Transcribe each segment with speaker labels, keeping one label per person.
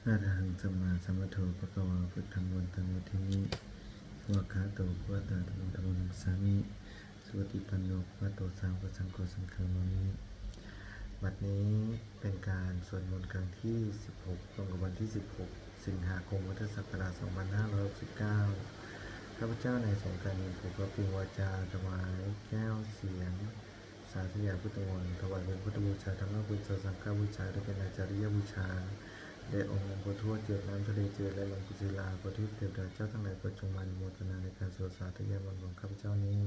Speaker 1: อะระหังสัมมาสัมพุทโธภะคะวะพุทธังวันตังวิทิมิสวากขาโตภะคะวะตาธัมมังธัมมังนัมสสามิสุปฏิปันโนภะคะวะโตสาวกสังโฆสังฆามิบัดนี้เป็นการสวดมนต์ครั้งที่16ตรงกับวันที่16สิงหาคมพุทธศักราช2569ข้าพเจ้าในสงกรานต์ผูกพระปิงวาจาถวายแก้วเสียงสาธยายพุทธมนต์ถวายเป็นพุทธบูชาธรรมบูชาสังฆบูชาและเป็นอาจาริยบูชาแด่องค์หลวงปู่ทวดเจิดน้ำทะเลเจิดและหลวงปู่ศิลาประทีปเทวดาเจ้าทั้งหลายก็จงมาอนุโมทนาในการสวดสาธยายมนต์ของข้าพเจ้านี้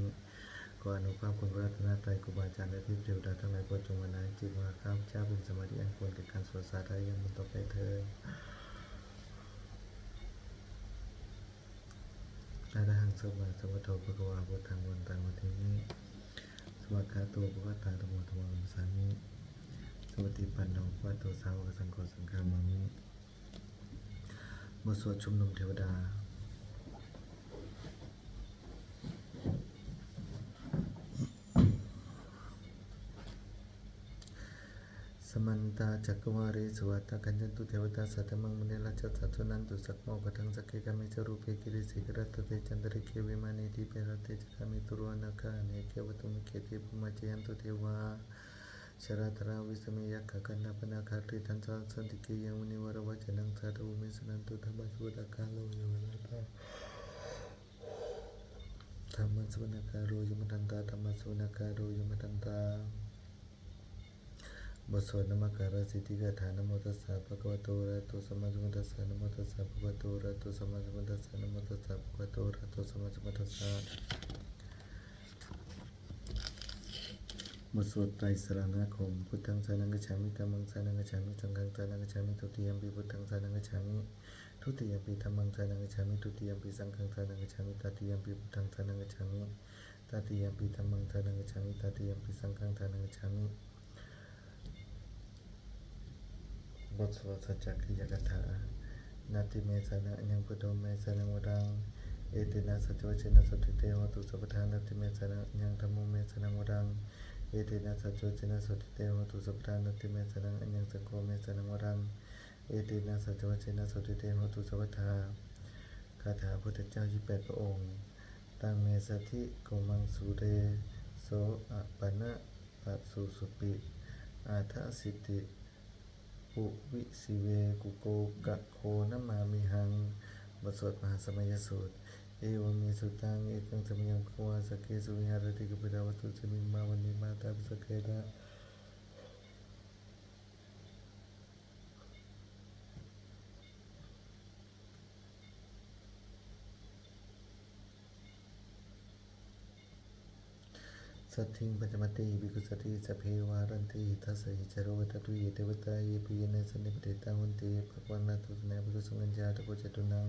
Speaker 1: ขออนุภาพคุณพระรัตนตรัยครูบาอาจารย์และเทพเทวดาทั้งหลายก็จงมาน้อมจิตว่าข้าพเจ้าเป็นสมาธิอันควรแก่การสวดสาธยายมนต์ต่อไปเถิดอะระหังสัมมาสัมพุทโธภะคะวะพุทธังวันตังวิทิมิสวากขาโตภะคะวะตาธัมโมธัมมังนัมสสามิสุปฏิปันโนภะคะวะโตสาวกสังโฆสังฆามิบทสวดชุมนุมเทวดาสมันตาจักรวารีสวัตตากัญจตุเทวตาสัตมังมุนีราชสัตตุนันตุสักโมกทังสักเกกามิจรูปเปกิริสิกรัตเตจันตริเควิมานีทิเปรเตจกามิตุรวนาคาเนเกวตุมิเกติปุมาเจยันตุเทวาชราตราวิสเมยักขกันนาปนาคาติทันสันสันติเกยังมุนิวรวจนังสาธุมิสนันตุธรรมสุวดาคาโลโยวนาตาธรรมสุวนาคาโรยมทันตาธรรมสุวนาคาโรยมทันตาบทสวดนมัคการสิทธิกถานะโมตัสสะภะคะวะโตอะระหะโตสัมมาสัมพุทธัสสะนะโมตัสสะภะคะวะโตอะระหะโตสัมมาสัมพุทธัสสะนะโมตัสสะภะคะวะโตอะระหะโตสัมมาสัมพุทธัสสะบทสวดไตรสรณคมพุทธังสรณังคัจฉามิธัมมังสรณังคัจฉามิสังฆังสรณังคัจฉามิทุติยัมปิพุทธังสรณังคัจฉามิทุติยัมปิธัมมังสรณังคัจฉามิทุติยัมปิสังฆังสรณังคัจฉามิตติยัมปิพุทธังสรณังคัจฉามิตติยัมปิธัมมังสรณังคัจฉามิตติยัมปิสังฆังสรณังคัจฉามิบทสวดสัจจกิยกถานาติเมสนะยังพุทโธเมสนะวรังเอตินะสัจวัชนะสุติเตโหตุสัพพทานาติเมสนะยังธัมโมเมสนะวรังเอตินะสัจวัชนะสุติเตโหตุสัพพทานาติเมสนะยังสังโฆเมสนะวรังเอตินะสัจวัชนะสุติเตโหตุสัพพทาคาถาพุทธเจ้า28พระองค์ตังเมสถิโกมังสุเรโสอะปะนะปะสุสุปิอาทะสิติอุวิสิเวกุโกกะโคนะมามิหังบทสวดมหาสมัยสูตรเอวเมสุตังเอกังสมัยภควาสเกสุวิหารติกปิดาวัตุสมิงมาวันนิมาตาปิสเกดาสัทธิงปัจจมติภิกขุสัทธิสเพวารันติทัสสะหิจโรวัตตุเยเทวตาเยปิยเนสันนิปติตาหุนติภควานาตุสนาภิกขุสังฆัญจาตโกจตุนัง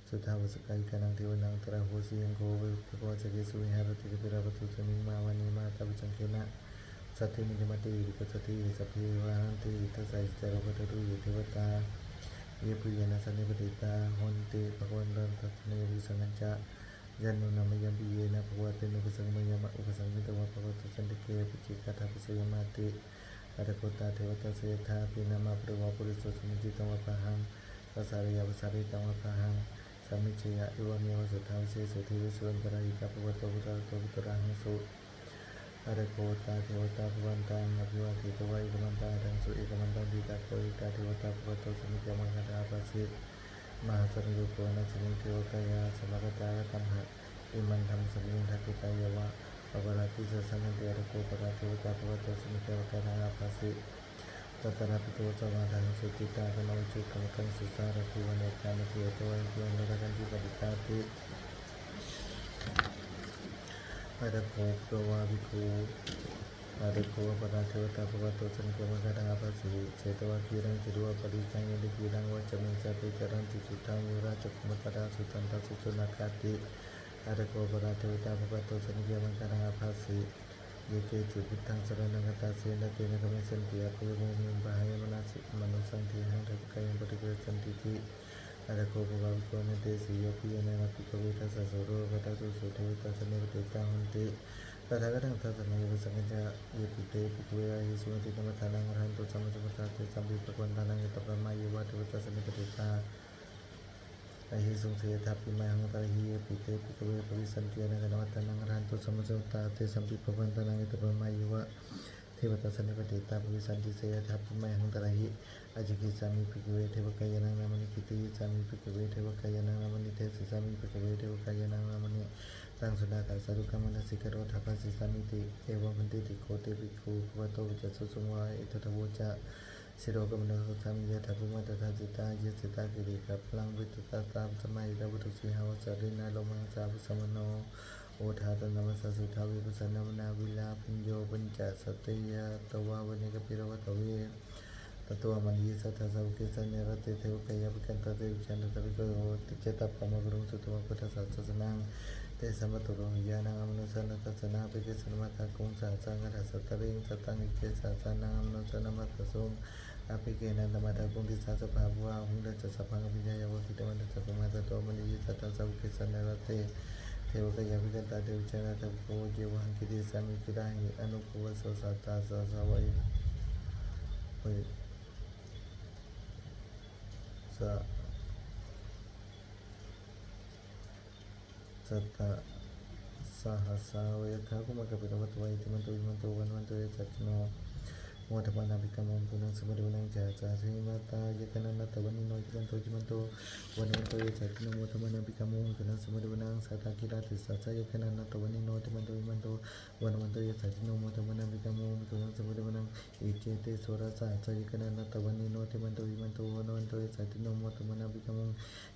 Speaker 1: สุทาวสกายกานังเทวนังตระโหสียังโกวิภควาสเกสุวิหารติกปิดาวัตุสมิงมาวันนิมาตาปิสังเกนะสัทธินิจมติภิกขุสัทธิสเพวารันติทัสสะหิจโรวัตตุเยเทวตาเยปิยเนสันนิปติตาหุนติภควานันตัสเนภิกขุสังฆัญจายันโนนามยัมปิเยนะภควเตนุปสังมยมะอุปสังมิตวะภควตุสันติเกปิจิกาถาปิสยมาติอรโคตาเทวตาเสธาปินามาปริวาปุริโสสมิจิตังวะปะหังภาษาริยาภาษาริตังวะปะหังสามิจยะอิวะเมวะสุทธาวิเศษสุทิวิสุวันตรายิกาภควโตพุทธะโตพุทธะหังสุอรโคตาเทวตาภวันตังอภิวาทิตวะอิกมันตาดังสุเอกมันตังดิตาโคอิกาเทวตาภควโตสมิจยมังคาภาสิมหาสัมยุโกนะสมิเทวตายาสมกตายะตัมหะอิมันธรรมสมิงทักิตายวะปปราติสัสนันเตระโกปราเทวตาภวโตสมิเทวตานาภาสิตัตระปิโตสวาทังสุติตากนาวจุกรรมกังสุสารภูวันเอกานเทียตวันเทียนนรกันติปฏิตาติอาระโคปรวาวิโคอาระโคปราเทวตาภวโตสมิเทวตานาภาสิเจตวะกีรังจิรวะปริจังยลิกีรังวัจมิงสัพเพจรันติสุทังยุราจกุมตระสุตันตสุสุนาคาติอารโกปราเทวตาภวโตสันเกมังคาราภาสิเยเกจิพุทธังสรณังคตาเสนะเตนะกมิสันติอภิโมมิมบายมนาสิมนุสังติหังทัพกายังปฏิเกสันติติอารโกปภาวโกเนเตสิโยปิยเนนะปิกเวทัสสะโสโรภัตตุสุเทวตาสเนปติตาหุนติ ตถาคตังทัสสะนังวิสังฆะเยปิเตปิกเวอหิสุมติธรรมทานังอรหันตุสัมมาสัมพุทธัสสะสัมภิปะกวันทานังยตปะมายุวะเทวตาสมิปติตาอหิสุงเสทัพพิมังตาหิเยปิเตปิกเวปวิสันติอนังกนวัตตานังอรหันตุสัมมาสัมพุทธัสสะสัมภิปะกวันทานังยตปะมายุวะเทวตาสมิปติตาปวิสันติเสทัพพิมังตาหิอจิกิสามิปิกเวเทวกายานังนามนิกิติสามิปิกเวเทวกายานังนามนิเทสสามิปิกเวเทวกายานังนามนิตังสุนาคาสารุกามนัสสิกโรทัพพสิสามิติเอวมันติติโคเตปิคูภวโตวิจัสสุสุงวาเอตถะโวจะสิโรกมโนสามิยะทัพพิมัตตาจิตาเยสิตากิริกับพลังวิตตาตามสมัยดาวุตุสีหาวสารินาโลมังสาภุสมโนโอทาตนามัสสุทาวิปัสสนามนาวิลาปิญโยปัญจสัตยาตวาวนิกปิรวัตเวตตัวมันยีสัทธาสาวกิสัญญาเตเทวกายาภิกันตเตวิจันตวิโกติเจตปะมะกรุงสุตวะพุทธศาสนาเตสัมปตุโรหิยานังอมนุสนัตสนาภิกษุมัตตะกุงสาสังฆัสสะตริงสัตตังอิเกสาสานังอมนุสนมัตตสุงอภิเกนันตมัตตะกุงทิสาสภาภวะหุงเดชสัพพังอภิญญายาวะกิตมันตสัพพมัตตะโตมันยีสัทธาสาวกิสัญญาเตเทวกายาภิกันตเตวิจันตวิโกเจวะหังกิติสามิกิราหิอนุภวะโสสัตตาสสะวัยสะสัตตะสหัสสาวะทาคุมะกะปิรวัตวัยติมันโตวิมันโตวันวันโตเยสัจโนโมทปานาภิกขมปุนังสมะดุนังจาจาสิมาตายะกนันนัตตวันิโนจิมันโตจิมันโตวันวันโตเยสัจโนโมทปานาภิกขมปุนังสมะดุนังสัตตะกิราติสัสสะยะกนันนัตตวันิโนจิมันโตจิมันโตวันวันโตเยสัจโนโมทปานาภิกขมปุนังสมะดุนังอิเจเตโสระสัสสะยะกนันนัตตวันิโนจิมันโตจิมันโตวันวันโตเยสัจโนโมทปานาภิกขม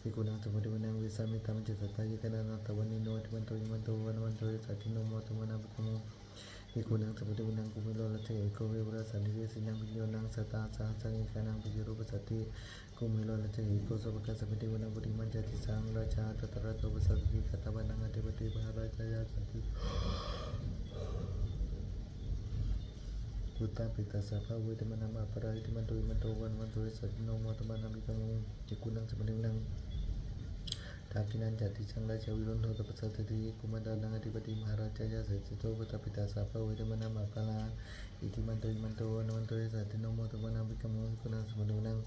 Speaker 1: อิกุนังสมะดุนังวิสามิตัมจิตสัตตะยะกนันนัตตวันิโนจิมันโตจิมันโตวันวันโตเยสัจโนโมทปานาภิกขมอิกุนังสมุทนังกุมิโลละเทโกเววราสันนิเวสินังปิโยนังสตาสาสังอิกานังปิโยรูปสัตติกุมิโลละเทโกสภกสัมปิวนังบุริมันจติสังราชาตตระโตปสัตติกัตตวานังอธิปติมหาราชายาสัตติพุทธปิตาสัพพะเวทมนามาปราหิติมันโตมันโตวันวันโตสัจโนโมตมะนามิกังอิกุนังสมุทนังทากินันจัตติสังราชาวิรุณโทตปัสสติกุมารดานังอธิปติมหาราชายาสัจจิโตพุทธปิตาสัพพะเวทมนามาปราอิติมันโตมันโตวันวันโตสัจโนโมตมะนามิกังอิกุนังสมุทนัง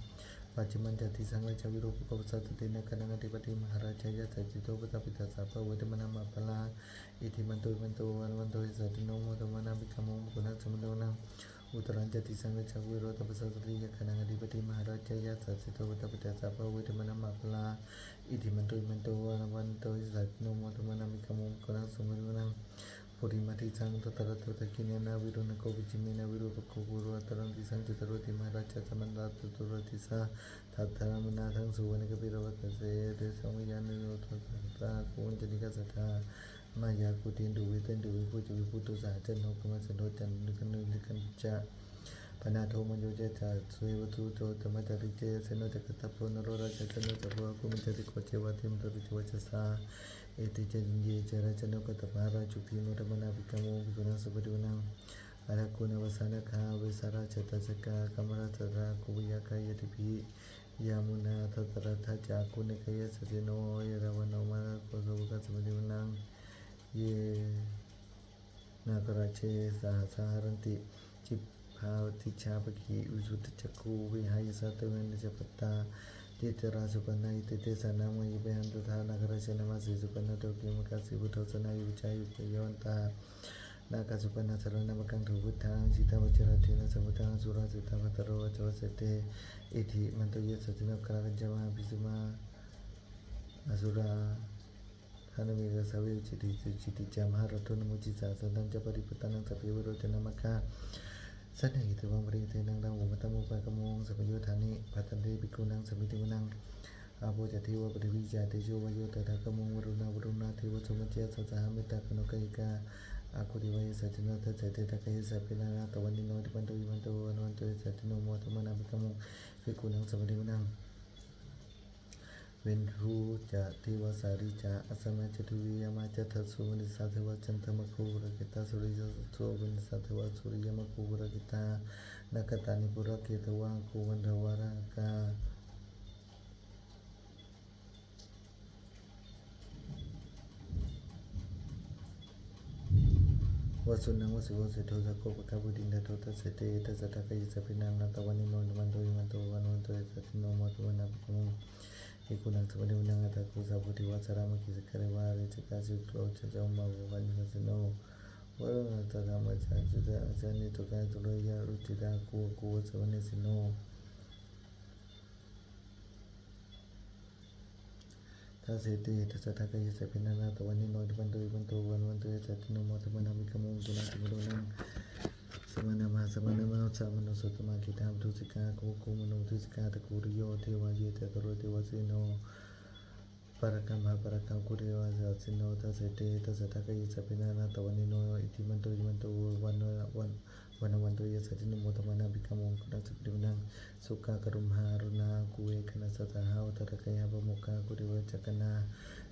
Speaker 1: ปัจจิมันจัตติสังราชาวิรุณโทตปัสสตินักขันังอธิปติมหาราชายาสัจจิโตพุทธปิตาสัพพะเวทมนามาปราอิติมันโตวันวันโตสัจโนโมตมะนามิกังอิกุนังสมุทนังอุตรัญจติสังฆัจฉวิโรธปัสสติยะขณังอธิปติมหาราชายาสัจจิโตพุทธปิตาสัพพะเวทมนามาปราอิติมันโตวันวันโตสัจโนโมตมะนามิกังกุนังสมุทนังปุริมาทิสังตตระโตตะกิเนนะวิรุณโกวิจิเมนะวิรูปโกกุรุตรังติสังจิตโรติมหาราชสมันตาตุตุรติสาทัตถามนาทังสุวรรณกปิรวัตเสเตสังวิญาณโนทัตตาโกนจนิกสัทธามายากุตินดุวิตันดุวิปุจวิปุตุสาจันโนกมัสสโนจันนึกันนึกันจะปนาโทมันโยเจตาสวยวัตุโตธรรมจาริเจเสนจักตะโพนโรราชจันโนจักวะกุมิจติโกเจวะติมตริจวัชสาเอติเจนเยเจราจันโนกตปาราจุติโนธรรมนาภิกขโมภิกขุนังสุปฏิวนังอารากุณวสานคาเวสาราชตสกากมราสรากุวิยากายติภิยามุนาทัตระทัจากุณิกายสติโนยราวโนมาโกสวกสุปฏิวนังเยนาคราเชสาสารันติจิภาวติชาปกีวิสุทธิจักขุวิหายสัตเวนิจปตตาติตราสุปนัยติเตสนามยิเบหันตุธานาคราเชนมาสิสุปนัโตกิมกัสสิบุโตสนายุจายุปยวันตานาคสุปนัสรณมกังถุพุทธังจิตาวจรตินะสมุทังสุราสิตาภัตโรวจวสเตอิทิมันโตเยสตินกรากันจวาภิสุมาอสุราธานมิกสาวิจิติจามหารตุนมุจิสาสันตัญจปริปตานังสัพเพวโรจนามะคะสันนิทิวังปริเทนังดังอุปตมุปะกะโมงสัพพโยธานิภัตตันเตภิกขุนังสัมมิติวนังอาโปจติวะปริวิจาเตโชวโยตถากะโมงวรุณาเทวะสมุจเจสัสสะเมตตากนกยิกาอาคุติวะยสัจโนทัสสะเตตะกะยสัพพิลานาตวันนิโนติปันโตวิมันโตวันวันโตสัจโนโมตมะนาภิกขโมภิกขุนังสัมมิติวนังเวนรูจะเทวสาริจะอสมัจจตุวิยามาจะทัสสุวนิสัทวะจันทมะคูรกิตาสุริยโสวนิสัทวะสุริยมะคูรกิตานักตานิปุระเกตวังคูวันทวารากา สุนังวสุวสิโทสะโกปะกะบุตินทโทตัสเสเตตัสสะทะกะยิสะปินังนาตวันนิโนมันโตมันโตวันวันโตสัตติโนมะตุวนาภิกขุเอกุนังสวะเดวนังอัตตะกุสัพพุติวัสสรามะกิสกะเรวะเรจกาสิโลจะจอมะวันนิสโนวะโรนัตตะธรรมะจันจุตะอาจานิตุกะตุโรยะรุจิตากูสวะเนสิโนทัสเสติทัสสะทะกะยิสะปินังนาตวันนิโนมันโตวันวันโตสัตติโนมะตุวนาภิกขุสุนันติโมโนนังสมณะมาสมมโนสุตมะกิตามทุสิกาโกมโนทุสิกาตะกุริโยเทวะเยตะกโรเทวะสิโนปะระกัมภะปะระกังกุริโยสัสสิโนทัสเสติทัสสะทะกะยิสะปินังนาตวันนิโนอิติมันโตวันโตยสัตติโนโมตมะนาภิกขุกุณังสุปินังสุขากรุมหารุณากุเวกนะสัทธาอุตระกยะปมุขะกุริวจักนา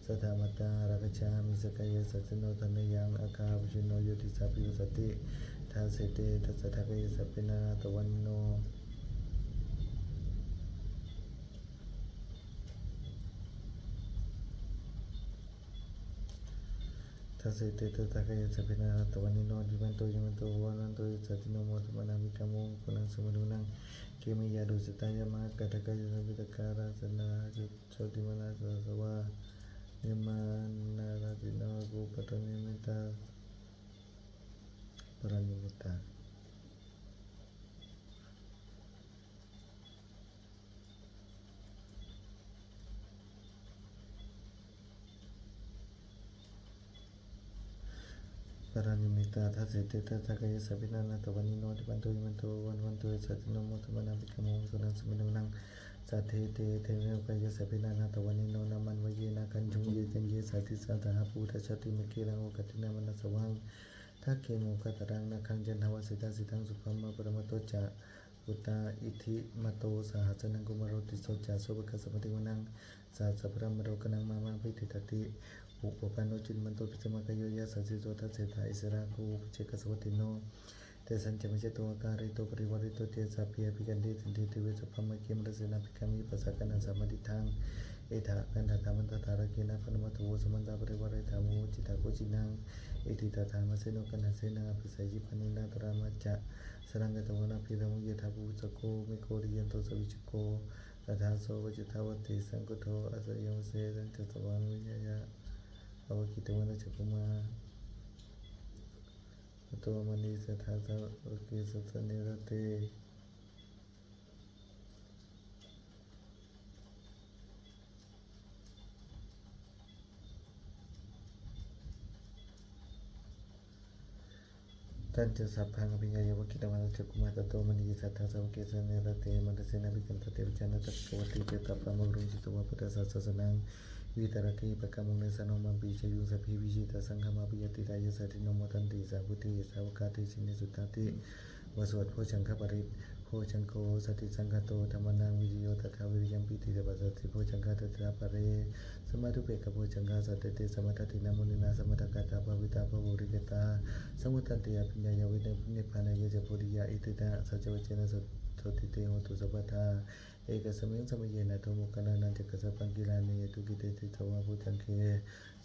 Speaker 1: สัทธามตาราคจามิสกายสัสสิโนทนยังอาคาปุจิโนโยติสาปิสติทัสเสติทัสสะทะกะยิสะปินังนาตวันนิโนทัสเสติทัสสะทะกะยิสะปินังนาตวันนิโนจิมันโตวันโตสัตติโนโมตมะนาภิกขุกุณังสุมาดุนังเกมิยาดุสิตายามะกะทะกะยิสะปิตะการะสนาจิโชติมนาสสวะเนมานาราติโนกุปะตนิมิตาปรานิมิตาปรานิมิตาทัสเสติทัสสะทะกะยิสะปินังนาตวันนิโนจิมันโตวันโตสัตติโนโมตมะนาภิกขุกุณังสุมาดุนังสัทเทเตเทเวกะยิสะปินังนาตวันนิโนนามันวะเยนะคันจุงเยจันเยสัตติสัทธาภูตชติเมเกรังโอกตินามนัสสวังทักเกโมกะตรังนะคังจันทวสิตาสิตังสุภัมมะปรมโตจะอุตาอิทิมโตสหัสนังกุมารติโสจะโสภะสมติวนังสัสสะพระมโรกนังมามังภิติตติอุปปานโนจินมันโตปิสมะกะโยยะสัสสิโสทัสเสธาอิสราคูปเจกสวัติโนเตสัญจมิเจโตอาการิโตปริวาริโตเตสะเปียภิกันติสันติเทเวสุภัมมะเกมรสนาภิกขามิปัสสะกันังสัมมติทังเอถากันตามันตถาระเกนะปนมัตโวสมันตาปริวาริธามุจิตาโกจินังเอติตถามาเสโนกันนาเสนาภิสัยยิปนินาตรามัจจะสรังกตวนาภิรมุเยธาภูสโกเมโกริยันโตสวิจโกตถาโสวจิตาวติสังกุโทอาสยมเสสันจตวังวิญญาอวกิตวันจักุมาตัวมณีสัทธาสาวกิสัตนิรเตตันจะสัพพังอภิญญาวกิตวันจักุมาตโตมณีสัทธาสาวกิสัตนิรเตมันตเสนาภิกันตเตวิจานะตักกวติเจตปะมะรุจิตวะพุทธสัสสนังวิตระกีปะกะมุงเนสนมัมปิเชยุสัพพิวิจิตาสังฆมาปิยติรายสัตติโนมตันติสาพุติสาวกาติสินิสุตติวสวัตโพชังคปริตโพชังโกสติสังฆโตธรรมนังวิริโยตถาวิริยังปิติเตปัสสติโพชังคตถาปะเรสมาธุเปกโพชังคสัตติสมัตตินามุนินาสมัตกตาภวิตาภวุริกตาสมุตติยปิญญายวิเนนิพพานายเจโพธิยาอิติตาสัจวัจเจนะสติเตโหตุสัพพทาเอกสมิงสมัยเยนะโทโมกนานันเจกสัพพังกิลานิยตุกิเตติตวะพุจังเค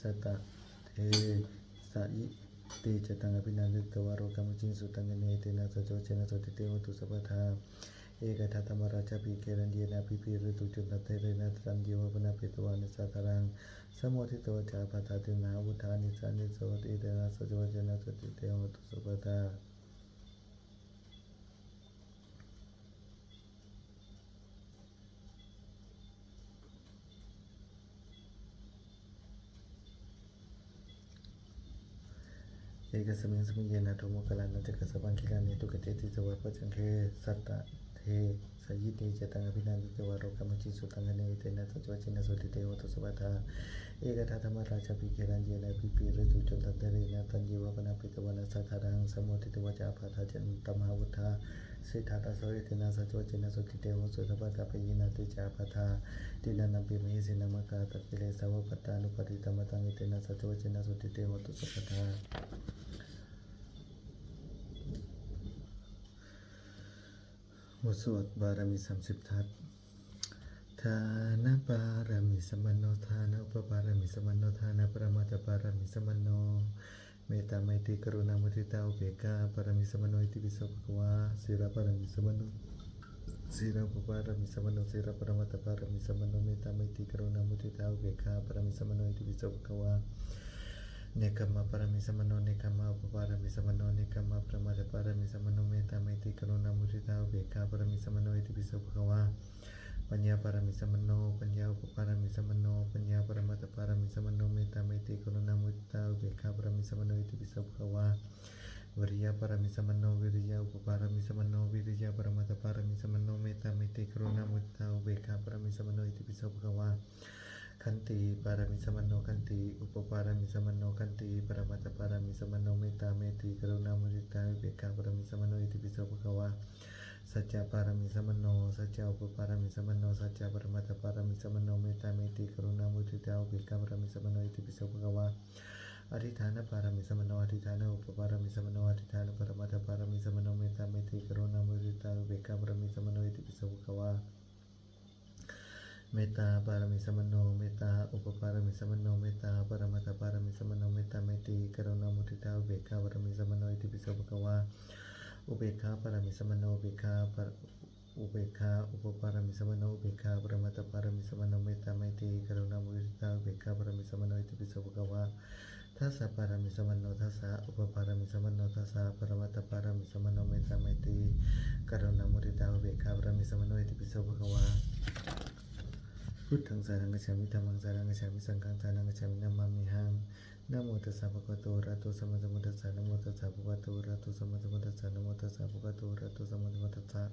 Speaker 1: สัตตะเทสายิติจตังอภินันติตวะโรกัมจินสุตังเนเตนะสัจวัจเจนะสติเตโหตุสัพพทาเอกทัตตมราชปิเกรัญเยนะปิปิริตุจุนตเตเรนะตันเยวะปนะปิตวานิสัตตรังสมุทิตวะจาปทาตินาวุธานิสานิสวัติเตนะสัจวัจเจนะสติเตโหตุสัพพทาเอกสมิงสมิงเยนะโทโมกลานันเจกสัพพังกิลานิตุกิเตติตวะพุจังเคสัตตะเทสยิติจตังอภินันติตวะโรกัมจินสุตังเนเตนะสัจวัจเจนะสติเตโหตุสัพพทาเอกทัตตมราชปิเกรัญเยนะปิปิริตุจุนตเตเรนะตันเยวะปนะปิตวานิสัตตรังสมุทิตวะจาปทาจันตมหาวุธาสิทธัตถะโสอิตินะสัจวัจเจนะสติเตโหตุสัพพทาปยินาติจาปทาตินันนัมปิมหิสินามะกาตะกิเลสาวปัตตานุปติตมตังอิตินะสัจวัจเจนะสติเตโหตุสัพพทาบทสวดบารมี30ทัศทานะบารมีสมโนทานะอุปบารมีสมโนทานะปรมาตถบารมีสมโน เมตตาไมตรีกรุณามุทิตาอุเบกขาปรมิสัมมโนอิติปิโสภควาศีลปรมิสัมมโนศีลอุปปารมิสัมมโนศีลปรมัตถปารมิสัมมโนเมตตาไมตรีกรุณามุทิตาอุเบกขาปรมิสัมมโนอิติปิโสภควาเนกขมะปรมิสัมมโนเนกขมะอุปปารมิสัมมโนเนกขมะปรมัตถปารมิสัมมโนเมตตาไมตรีกรุณามุทิตาอุเบกขาปรมิสัมมโนอิติปิโสภควาปัญญาปรมิสัมมโนปัญญาอุปปารมิสัมมโนปัญญาปรมัตถปารมิสัมมโนเมตตาไมตรีกรุณามุทิตาอุเบกขาปรมิสัมมโนอิติปิโสภควาวิริยะปรมิสัมมโนวิริยะอุปปารมิสัมมโนวิริยะปรมัตถปารมิสัมมโนเมตตาไมตรีกรุณามุทิตาอุเบกขาปรมิสัมมโนอิติปิโสภควาขันติปารมิสัมมโนขันติอุปปารมิสัมมโนขันติปรมัตถปารมิสัมมโนเมตตาไมตรีกรุณามุทิตาอุเบกขาปรมิสัมมโนอิติปิโสภควาสัจจะปารมิสัมมโนสัจจะอุปปารมิสัมมโนสัจจะปรมัตถปารมิสัมมโนเมตตาไมตรีกรุณามุทิตาอุเบกขาปรมิสัมมโนอิติปิโสภควาอธิฐานปารมิสัมมโนอธิฐานอุปปารมิสัมมโนอธิฐานปรมัตถปารมิสัมมโนเมตตาไมตรีกรุณามุทิตาอุเบกขาปรมิสัมมโนอิติปิโสภควาเมตตาปารมิสัมมโนเมตตาอุปปารมิสัมมโนเมตตาปรมัตถปารมิสัมมโนเมตตาไมตรีกรุณามุทิตาอุเบกขาปรมิสัมมโนอิติปิโสภควาอุเบกขาปารมิสัมมโนอุเบกขาอุเบกขาอุปปารมิสัมมโนอุเบกขาปรมัตถปารมิสัมมโนเมตตาไมตรีกรุณามุทิตาอุเบกขาปรมิสัมมโนอิติปิโสภควาทัสสะปารมิสัมมโนทัสสะอุปปารมิสัมมโนทัสสะปรมัตถปารมิสัมมโนเมตตาไมตรีกรุณามุทิตาอุเบกขาปรมิสัมมโนอิติปิโสภควาพุทธังสารังกัจฉามิธัมมังสารังกัจฉามิสังฆังสารังกัจฉามินะมามิหังนะโมตัสสะภะคะวะโตอะระหะโตสัมมาสัมพุทธัสสะนะโมตัสสะภะคะวะโตอะระหะโตสัมมาสัมพุทธัสสะนะโมตัสสะภะคะวะโตอะระหะโตสัมมาสัมพุทธัสสะ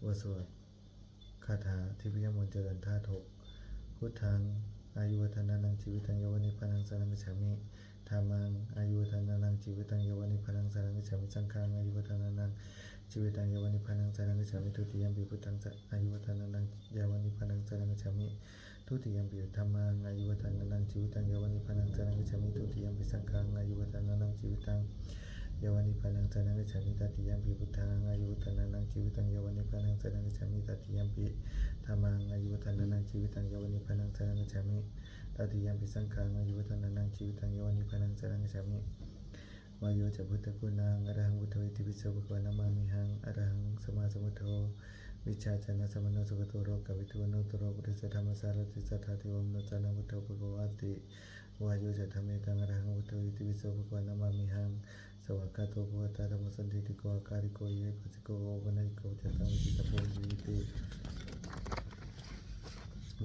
Speaker 1: วสวดคาถาทิพยมนต์เจริญธาตุหกพุทธังอายุวัฒนานังชีวิตังยาวนิพพานังสารังกัจฉามิธัมมังอายุวัฒนานังชีวิตังยาวนิพพานังสารังกัจฉามิสังฆังอายุวัฒนานังชีวิตังยาวนิพพานังสารังกัจฉามิทุติยัมปิพุทธังอายุวัฒนานังยาวนิพพานังสารังกัจฉามิทุติยัมปิธัมมังอายุวัฒนานังชีวิตังยาวนิพพานังสารังกัจฉามิทุติยัมปิสังฆังอายุวัฒนานังชีวิตังยาวนิพพานังสารังกัจฉามิตติยัมปิพุทธังอายุวัฒนานังชีวิตังยาวนิพพานังสารังกัจฉามิตติยัมปิธัมมังอายุวัฒนานังชีวิตังยาวนิพพานังสารังกัจฉามิตติยัมปิสังฆังอายุวัฒนานังชีวิตังยาวนิพพานังสารังกัจฉามิวายโยจะพุทธคุณังอรหังพุทโธอิติปิโสภะคะวะนะมามิหังอรหังสัมมาสัมพุทโธวิชชาจนะสัมมโนสุขโตโรกวิทูโนตุโรปุริสธรรมสารติสัทธาทิวมโนจานะพุทโธภควาติวายโยจะธรรมเมตังอรหังพุทโธอิติปิโสภะคะวะนะมามิหังสวากาโตภวตาธรรมสันติติโกอาการิโกเยปัสสิโกโอปนัยโกจตังวิจิตโพวิติ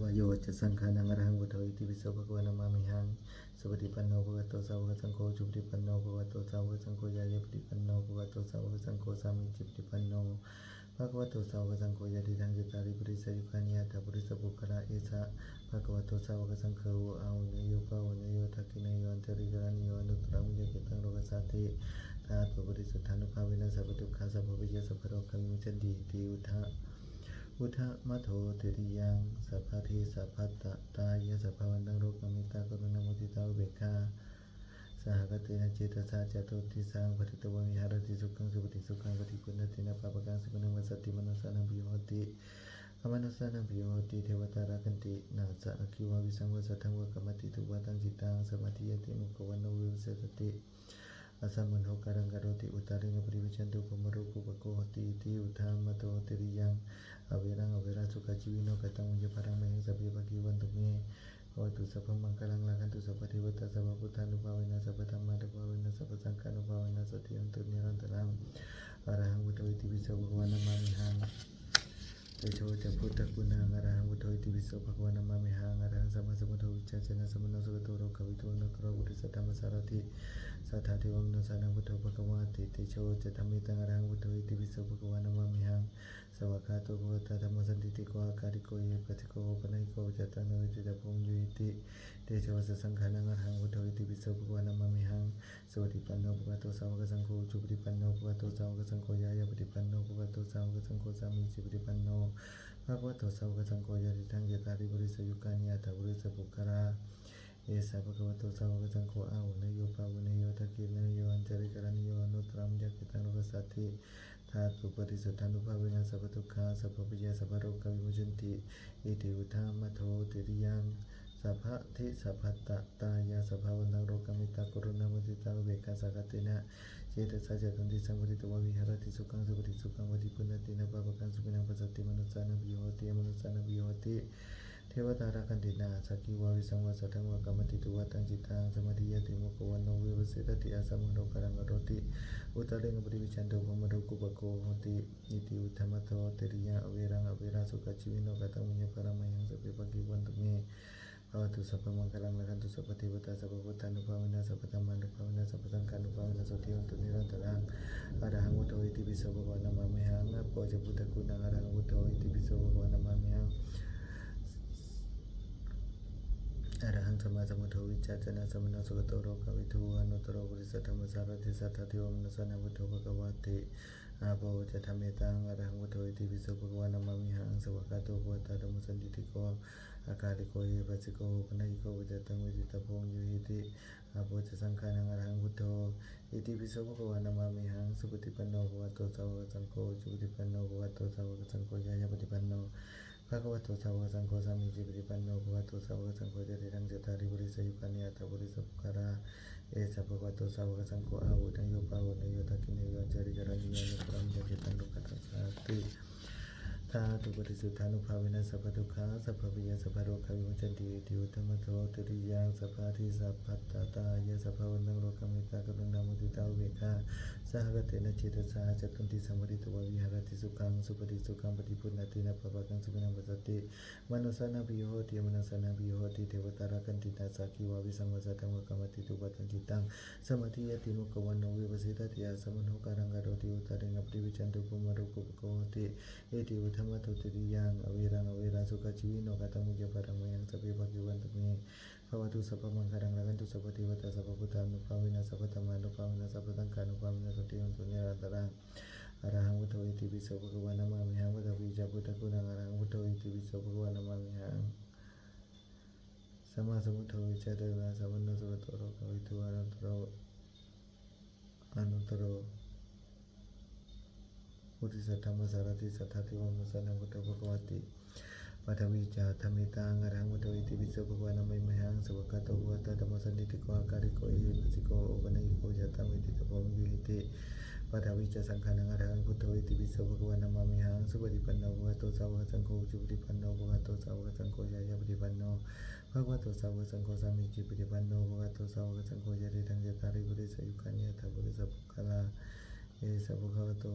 Speaker 1: วายโยจะสังฆานังอรหังพุทโธอิติปิโสภะคะวะนะมามิหังสุปฏิปันโนภะคะวะโตสาวกสังโฆจุปฏิปันโนภะคะวะโตสาวกสังโฆยายะปฏิปันโนภะคะวะโตสาวกสังโฆสามิจิปฏิปันโนภะคะวะโตสาวกสังโฆยะติทังจิตาริปุริสยุคานิยตาปุริสปุคละเอสะภะคะวะโตสาวกสังโฆอาหุเนโยภาหุเนโยทักขิเนโยอันตริกรณิโยอนุตตรังวิเยกิตังโลกัสสาติธาตุปริสุทธานุภาเวนะสัพพทุกขาสัพพวิยสัพพโรคามิมุจฉันติติอุทะพุทธมัทโธเตริยังสัพพะเทสัพพะตะตายะสัพพะวันตังโรกามิตากรุณามุทิตาอุเบกขาสหกเตนะเจตสาจตุติสังปฏิตวะวิหารติสุขังสุปฏิสุขังปฏิปุณตินะปะปะกังสุปนังวสติมนุสานังปิโหติอมนุสานังปิโหติเทวตาราคันตินาสะอคิวะวิสังวสัทธังวะกัมมติทุวะตังจิตังสมาธิยติมุขวันโนวิวเสตติอาสัมมันโหการังกโรติอุตาริงปริวิชันตุปมรุกุปโกหติติอุทามัตโตเตริยังอเวรังอเวราสุขชีวิโนกตังวิญญาณังเมหิสัพพิภกิวันตุเมโอตุสัพพมังคลังลาคันตุสัพพเทวตาสัพพพุทธานุภาเวนะสัพพธัมมานุภาเวนะสัพพสังฆานุภาเวนะสัตติยันตุนิรันตรังอรหังพุทโธอิติปิโสภะคะวะนะมามิหังเตโชจะพุทธคุณังอรหังพุทโธอิติปิโสภะคะวะนะมามิหังอรหังสัมมาสัมพุทโธวิชชาจนะสัมมโนสุขโตโรกวิทูโนตุโรปุริสธรรมสารติสัทธาทิวมโนสานังพุทโธภะคะวะติเตโชจะธัมเมตังอรหังพุทโธอิติปิโสภะคะวะนะมามิหังสวากาโตภวตาธรรมสันติติโกอาการิโกเยปัสสิโกโอปนัยโกจตังนวิจิตาภงยุติเตโชสสังฆานังอรหังพุทโธอิติปิโสภะคะวะนะมามิหังสวัสดิปันโนภะคะวะโตสาวกสังโฆจุปฏิปันโนภะคะวะโตสาวกสังโฆยายะปฏิปันโนภะคะวะโตสาวกสังโฆสามีจิปฏิปันโนภะคะวะโตสาวกสังโฆยะติทังยะตาริปุริสยุคานิยตาปุริสปุคละเอสะภะคะวะโตสาวกสังโฆอาหุเนโยภาหุเนโยทักขิเนโยอันจริกรณิโยอนุตตรัมยะกิตังโลกัสสาติธาตุปริสุทธานุภาเวนะสัพพทุกขาสัพพปิยะสัพพโรควิมุจฉันติอิติอุทามัทโธเตริยังส สัพพะทิสัพพัตตะตายาสัพพะวันตังโลกามิตากรุณามุทิตาอุเบกขาสักขตินะเจตสาจตุนติสัมปติตวะวิหารติสุขังสุปฏิสุขังวติปุณตินะปะปะกังสุขินังปัสสติมนุสสานังวิโหติมนุสสานังวิโหติเทวตาราคันตินาสักขิวาวิสังวาสัทธังวากรรมติตุวะตังจิตังสมาธิยติมุขวันโนวิวัสสิตติอาสัมโนกรังกโรติอุตเรงปริวิชันโตภมโรกุปโกโหติอิติอุทธมโตเตริยะอเวรังอเวราสุขชีวิโนกตังมิยปรมัยังสัพเพปะกิวันตุเมภวตุสัพพมังคลังละคันตุสัพพเทวตาสัพพพุทธานุภาเวนะสัพพธรรมานุภาเวนะสัพพสังฆานุภาเวนะโสติยันตุนิรันตรังอรหังพุทโธอิติปิโสภะคะวะนะมามิหังอะโปจะพุทธคุณังอรหังพุทโธอิติปิโสภะคะวะนะมามิหังอรหังสัมมาสัมพุทโธวิจารจนะสัมมาสุขโตโรกวิทูอนุตตรบริสัทธรรมสารติสัทธาทิวมนุสสานังพุทโธภะคะวะติอาโปจะธรรมเมตังอรหังพุทโธอิติปิโสภะคะวะนะมามิหังสวากขาโตภะวะตาธัมมสันติติโกอากาลิโกเยปัสสิโกปนัยโกวิจตังวิจิตาพงยุหิติอาโปจะสังฆานังอรหังพุทโธอิติปิโสภะคะวะนะมามิหังสุปฏิปันโนภะคะวะโตสาวกสังโฆสุปฏิปันโนภะคะวะโตสาวกสังโฆยะยะปฏิปันโนภะคะวะโตสาวกสังโฆสามีจิปฏิปันโนภะคะวะโตสาวกสังโฆจติตังจตาริปุริสยุคานิอัตถปุริสปุคาราเอสะภะคะวะโตสาวกสังโฆอาวุธังโยปาวุธังโยทักขิเนโยจาริกรัญญานุปรัมยะจิตังโลกัสสาติธาตุปฏิสุทธานุภาเวนะสัพพทุกขาสัพพวิยะสัพพโรคาวิมุจจันติอิติอุตตมโตตุริยังสัพพะทิสัพพัตตาตายะสัพพะวันตังโลกามิตากรุณามุทิตาอุเบกขาสหกเตนะเจตสาจตุนติสัมปติตวะวิหารติสุขังสุปฏิสุขังปฏิปุณณตินะปะปะกังสุขินังปัสสติมนุสสานังปิโยโหติมนุสสานังปิโยโหติเทวตาราคันตินาสักขิวาวิสังวาสัทธังวะกรรมติตุปะตังจิตังสมาธิยติมุขวันโนวิวัสสิตติอาสัมโนกรังกโรติอุตเรงปริวิชันตุภมโรกุปโกโหติเอติอุทธัมมโตติริยังอเวรังอเวราสุขชีวิโนกตังมุจปะรังมยังสัพเพปะกิวันตุเมภวตุสัพพมังคลังละคันตุสัพพเทวตาสัพพพุทธานุภาเวนะสัพพธรรมานุภาเวนะสัพพสังฆานุภาเวนะโสติยันตุนิรันตรังอรหังพุทโธอิติปิโสภะคะวะนะมามิหังพุทธวิจาพุทธคุณังอรหังพุทโธอิติปิโสภะคะวะนะมามิหังสัมมาสัมพุทโธวิจารณะสัมปันโนสุขโตโลกวิทูอนุตตรพุทธิสัทธรรมสารติสัทธาทิวมนุสสานังพุทโธภะคะวะติปัทวิจาธรรมิตังอรหังพุทโธอิติปิโสภะคะวะนะมามิหังสวากขาโตภะวะตาธัมมสันติติโกอาการิโกเอหิปัสสิโกโอปนัยโกยะตังวิติตาภวยุหิติปัทวิจาสังฆานังอรหังพุทโธอิติปิโสภะคะวะนะมามิหังสุปฏิปันโนภะคะวะโตสาวกสังโฆจุปฏิปันโนภะคะวะโตสาวกสังโฆยะยะปฏิปันโนภะคะวะโตสาวกสังโฆสามีจิปฏิปันโนภะคะวะโตสาวกสังโฆยะติตังจตาริปุริสยุคานิอัตถปุริสปุคคลาเอสะภะคะวะโต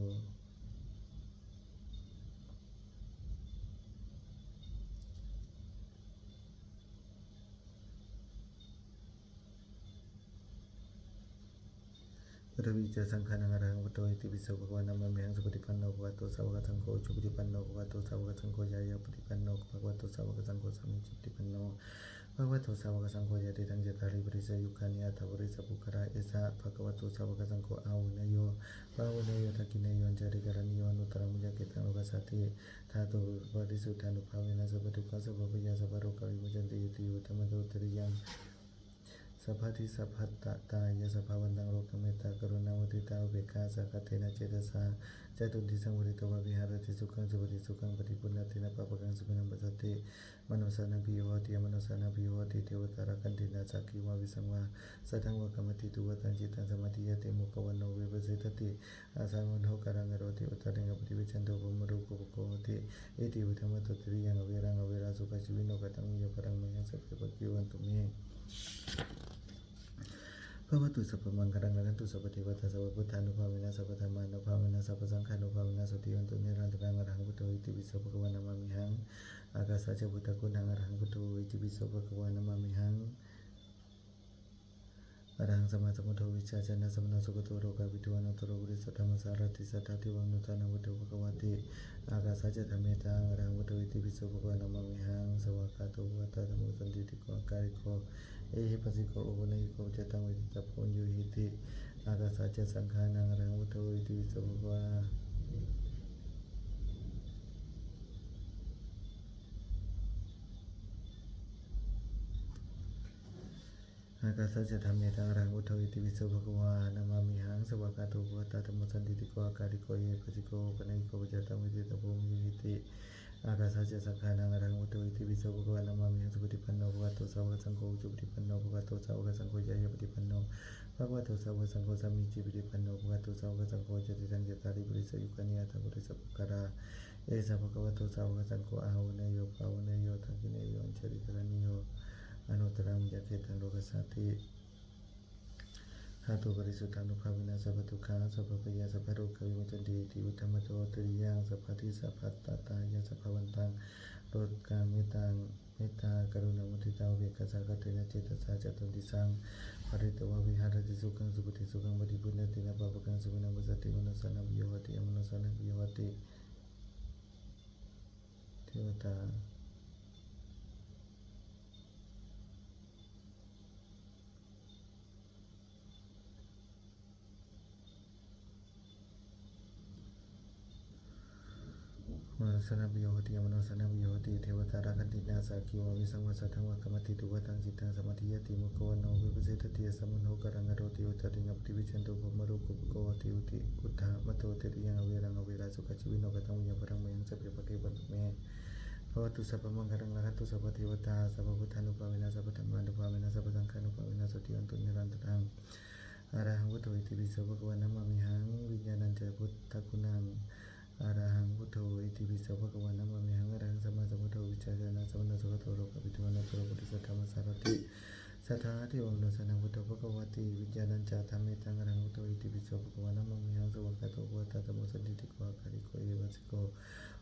Speaker 1: พุทธวิจารสังฆานังอรหังพุทโธอิติปิโสภะคะวะนะมามิหังสุปฏิปันโนภะคะวะโตสาวกสังโฆจุปฏิปันโนภะคะวะโตสาวกสังโฆยะยะปฏิปันโนภะคะวะโตสาวกสังโฆสามิจิปฏิปันโนภะคะวะโตสาวกสังโฆยะติตังจตาริปุริสยุคานิอัตถปุริสปุคคาเอสะภะคะวะโตสาวกสังโฆอาหุเนโยปาหุเนโยทักขิเนโยจาริกรัญโยอนุตตรมุจเกตังโลกัสสติธาตุปฏิสุทธานุภาเวนะสัพพทุกขาสัพพวิยะสัพพโรคาวิมุจจันติอิติอุตตมโตตริยังสัพพะทิสัพพัตตาตายะสัพพะวันตังโลกเมตตากรุณามุทิตาอุเบกขาสักขเทนะเจตสาจตุนติสังวริโตวะวิหารติสุขังสุปฏิสุขังปฏิปุณณตินะปะปะกังสุขินังปัสสติมนุสสานังปิโยโหติมนุสสานังปิโยโหติเทวตาราคันตินาสักขิวาวิสังวาสัทธังวะกรรมติตุวะตังจิตังสมาธิยติมุขวันโนวิปัสสิตติอาสัมโนกรังกโรติอุตตเรงปฏิวิชันโตภมรูปโกโหติเอติอุทธัมมโตตริยังอเวรังอเวราสุขชีวิโนกตังมิยปรังมยังสัพเพปะกิวันตุเมภวตุสัพพมังคลังละคันตุสัพพเทวตาสัพพพุทธานุภาเวนะสัพพธรรมานุภาเวนะสัพพสังฆานุภาเวนะโสติยันตุนิรันตรังอรหังพุทโธอิติปิโสภะคะวะนะมามิหังอากาสสะจะพุทธคุณังอรหังพุทโธอิติปิโสภะคะวะนะมามิหังอรหังสัมมาสัมพุทโธวิชาจนะสัมมาสุขโตโลกวิทูอนุตตรปุริสธรรมสารติสัทธาทิวังนุตานังพุทโธภะคะวะติอากาสสะจะธรรมิตังอรหังพุทโธอิติปิโสภะคะวะนะมามิหังสวากขาโตภะวะตาธัมโมสันติติโกอาการิโกเอหิปัสสิโกโอปนัยโกจตังวิติตาโพยุหิติอากาสสะจะสังฆานังอรหังพุทโธอิติปิโสภะคะวะอากาสสะจะธรรมิตังอรหังพุทโธอิติปิโสภะคะวะนะมามิหังสวากขาโตภะวะตาธัมโมสันติติโกอาการิโกเอหิปัสสิโกโอปนัยโกจตังวิติตาโพยุหิติอ อากาศจะสังขานังอรังวุตโตอิติปิโสภะคะวะนะมามิหังสุปฏิปันโนภะคะวะโตสาวกสังโฆจุปฏิปันโนภะคะวะโตสาวกสังโฆยะยะปฏิปันโนภะคะวะโตสาวกสังโฆสัมมิจิปฏิปันโนภะคะวะโตสาวกสังโฆจติตังจตาริปุริสยุคานิอัตถปุริสปุคคาราเอสะภะคะวะโตสาวกสังโฆอาหุเนโยภาหุเนโยทักขิเนโยอัญชริกรณิโยอนุตตรังยะเกตังโลกัสสติหาตุปริสุทธานุภาเวนะสัพพทุกขาสัพพพยาสัพพโรควิมุตติติอุตตมโตตริยังสัพพทิสัพพัตตตายาสัพพวันตังโปรดการเมตตากรุณามุทิตาเวกขาสากเตนะเจตสาจตุติสังปริตวะวิหารติสุขังสุปฏิสุขังปฏิปุณตินะปะปะกังสุวินังวสติมนุสสานังวิโยหติอมนุสสานังวิโยหติเทวตามนุสนาวิโยหติอมนุสนาวิโยหติเทวตาราคันตินาสาคิววิสังวสัทธังวะกรรมติตุวะตังจิตตังสมาธิยติมุขวันโนวิปัสสิทติสัมมโนกรังอโรติอุตติงัปติวิจันตุภมรุกุปโกติอุติอุทธามโตติริยังอเวรังอเวราสุขจิวิโนกตังวิยปรังเมหังสัพพะเกบันตุเมภวตุสัพพมังคลังละหัตตุสัพพเทวตาสัพพพุทธานุภาเวนะสัพพธรรมานุภาเวนะสัพพสังฆานุภาเวนะสติอันตุนิรันตรังอรหังพุทโธอิติปิโสภะคะวะนะมามิหังวิญญาณัญจพุทธคุณังอรหังพุทโธอิติปิโสภะคะวะนะมามิหังอรหังสัมมาสัมพุทโธวิจารณะสัมมาสัมพุทโธโลกปิทุวนะโตปุริสัทธรรมสารติสัทธาทิโอมโนสนังพุทโธภะคะวะติวิญญาณัญจธัมเมตังอรหังพุทโธอิติปิโสภะคะวะนะมามิหังสวากขาโตภะคะวะตาธัมโมสันทิฏฐิโกอาคาริโกเอวัสสิโก